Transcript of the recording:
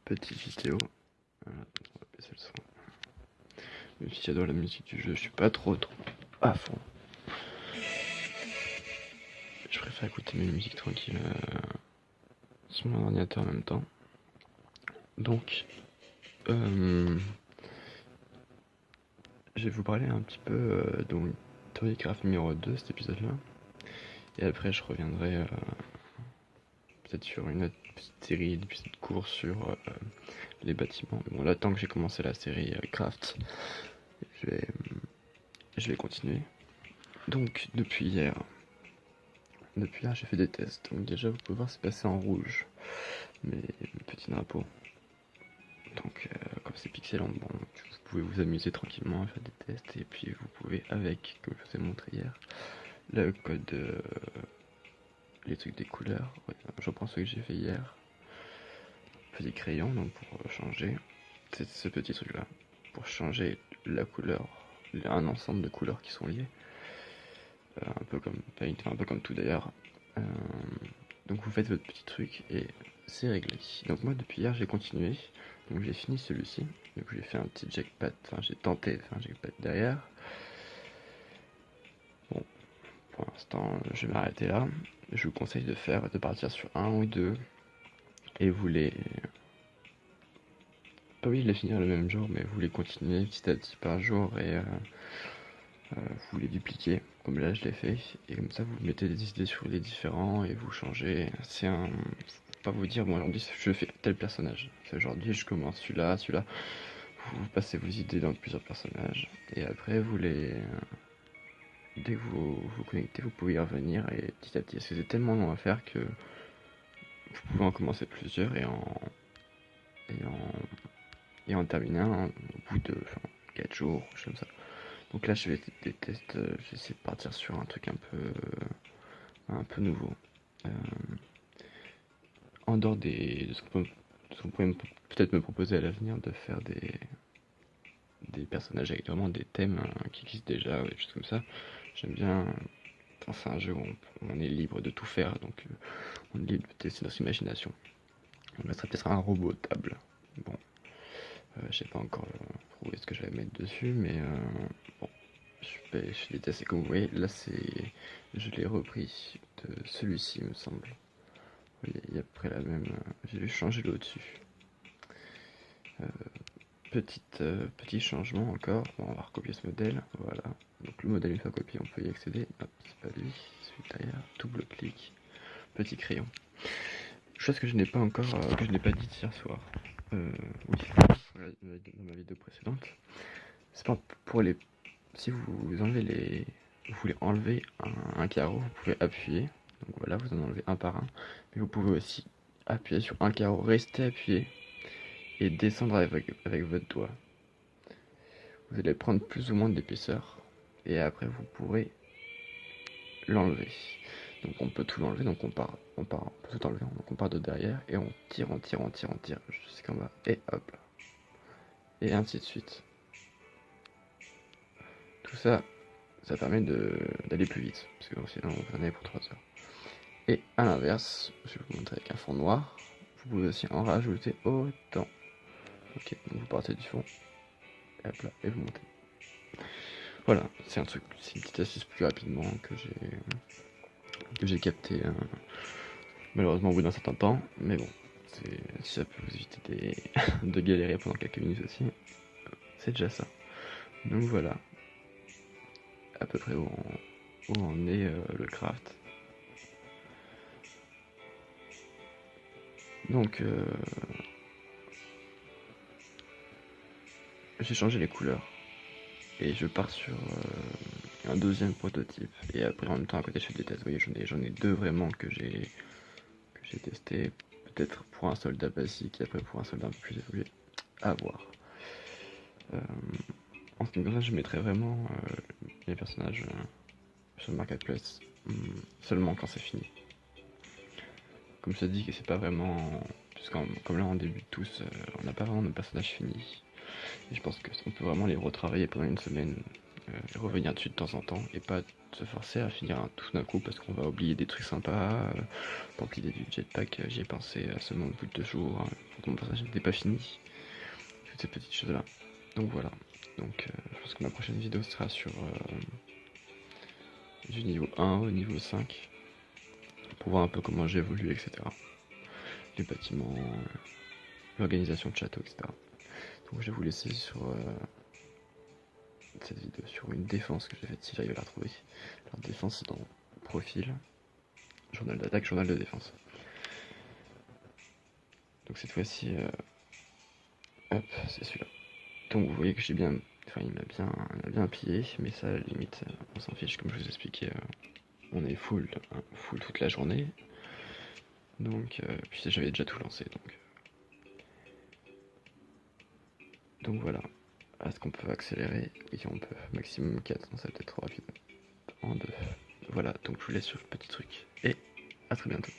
petite vidéo. Voilà, on va baisser le son. Même si j'adore la musique du jeu, je suis pas trop à fond. Je préfère écouter mes musiques tranquilles sur mon ordinateur en même temps. Donc, je vais vous parler un petit peu donc Theorycraft numéro 2, cet épisode-là. Et après, je reviendrai peut-être sur une autre petite série d'épisodes courts sur les bâtiments. Mais bon, là, tant que j'ai commencé la série Craft, je vais continuer. Donc, depuis hier, j'ai fait des tests. Donc déjà, vous pouvez voir, c'est passé en rouge mes petits drapeaux. Donc, comme c'est pixelant, bon, vous pouvez vous amuser tranquillement à faire des tests. Et puis, vous pouvez, avec, comme je vous ai montré hier, le code, les trucs des couleurs. Ouais, je reprends ce que j'ai fait hier. Petit crayon, donc pour changer, c'est ce petit truc là. Pour changer la couleur, un ensemble de couleurs qui sont liées. Un peu comme Paint, enfin un peu comme tout d'ailleurs. Donc vous faites votre petit truc et c'est réglé. Donc moi depuis hier j'ai continué, donc j'ai fini celui-ci. Donc j'ai fait un petit jackpot, enfin j'ai tenté de faire un jackpot derrière. Bon, pour l'instant je vais m'arrêter là. Je vous conseille de partir sur un ou deux et vous les... Pas obligé de les finir le même jour, mais vous les continuez petit à petit par jour et vous les dupliquez, comme là je l'ai fait, et comme ça vous mettez des idées sur les différents et vous changez. C'est un... Faut pas vous dire, bon aujourd'hui je fais tel personnage, c'est aujourd'hui je commence celui-là, vous passez vos idées dans plusieurs personnages, et après vous les... Dès que vous vous connectez, vous pouvez y revenir, et petit à petit, parce que c'est tellement long à faire que vous pouvez en commencer plusieurs et en terminer un au bout de 4 jours, comme ça. Donc là je vais des tests, je vais essayer de partir sur un truc un peu nouveau. En dehors de ce qu'on pourrait peut-être me proposer à l'avenir, de faire des personnages avec vraiment des thèmes qui existent déjà, ou des choses comme ça. J'aime bien. Enfin, c'est un jeu où on est libre de tout faire, donc on est libre de tester notre imagination. On serait peut-être un robot table. Bon, je sais pas encore trouvé ce que je vais mettre dessus, mais bon, je fais des tests et comme vous voyez, là je l'ai repris de celui-ci, me semble. Il y a à peu près la même. J'ai dû changer le au-dessus. Petit changement encore. Bon, on va recopier ce modèle. Voilà. Donc le modèle une fois copié, on peut y accéder. Hop, c'est pas lui. Celui derrière. Double clic. Petit crayon. Chose que je n'ai pas encore, que je n'ai pas dit hier soir. Oui, dans ma vidéo précédente. C'est pas pour les. Si vous enlevez les. Vous voulez enlever un carreau, vous pouvez appuyer. Donc voilà, vous en enlevez un par un. Mais vous pouvez aussi appuyer sur un carreau, rester appuyé et descendre avec votre doigt. Vous allez prendre plus ou moins d'épaisseur et après vous pourrez l'enlever. Donc on peut tout l'enlever, donc on peut tout enlever, donc on part de derrière et on tire jusqu'en bas et hop, et ainsi de suite. Tout ça, ça permet d'aller plus vite, parce que sinon vous en avez pour 3 heures. Et à l'inverse, je vais vous montrer avec un fond noir, vous pouvez aussi en rajouter autant. Ok, donc vous partez du fond, et hop là, et vous montez. Voilà, c'est une petite astuce plus rapidement que j'ai capté malheureusement au bout d'un certain temps, mais bon, si ça peut vous éviter de galérer pendant quelques minutes aussi, c'est déjà ça. Donc voilà, à peu près où en est le craft. Donc j'ai changé les couleurs et je pars sur un deuxième prototype, et après en même temps à côté je fais des tests. Vous voyez, j'en ai deux vraiment que j'ai testé, peut-être pour un soldat basique et après pour un soldat un peu plus évolué, à voir. En ce qui me concerne, je mettrai vraiment les personnages sur le marketplace seulement quand c'est fini. Comme je te dis que c'est pas vraiment, parce que comme là on débute tous, on n'a pas vraiment de personnages finis. Et je pense qu'on peut vraiment les retravailler pendant une semaine revenir dessus de temps en temps et pas se forcer à finir un tout d'un coup parce qu'on va oublier des trucs sympas. Donc l'idée du jetpack, j'y ai pensé à seulement au bout de 2 jours, hein, quand mon passage n'était pas fini, toutes ces petites choses là. Donc voilà, donc je pense que ma prochaine vidéo sera sur du niveau 1 au niveau 5 pour voir un peu comment j'ai évolué, etc. Les bâtiments, l'organisation de château, etc. Donc je vais vous laisser sur cette vidéo sur une défense que j'ai faite si j'arrive à la retrouver. Alors défense c'est dans profil, journal d'attaque, journal de défense. Donc cette fois-ci, hop, c'est celui-là. Donc vous voyez que j'ai bien, enfin il m'a bien pillé, mais ça à la limite on s'en fiche, comme je vous expliquais, on est full toute la journée. Donc puis j'avais déjà tout lancé, donc voilà. Est-ce qu'on peut accélérer? Oui on peut, maximum 4, non ça va peut-être trop rapide. En 2. Voilà, donc je vous laisse sur le petit truc. Et à très bientôt.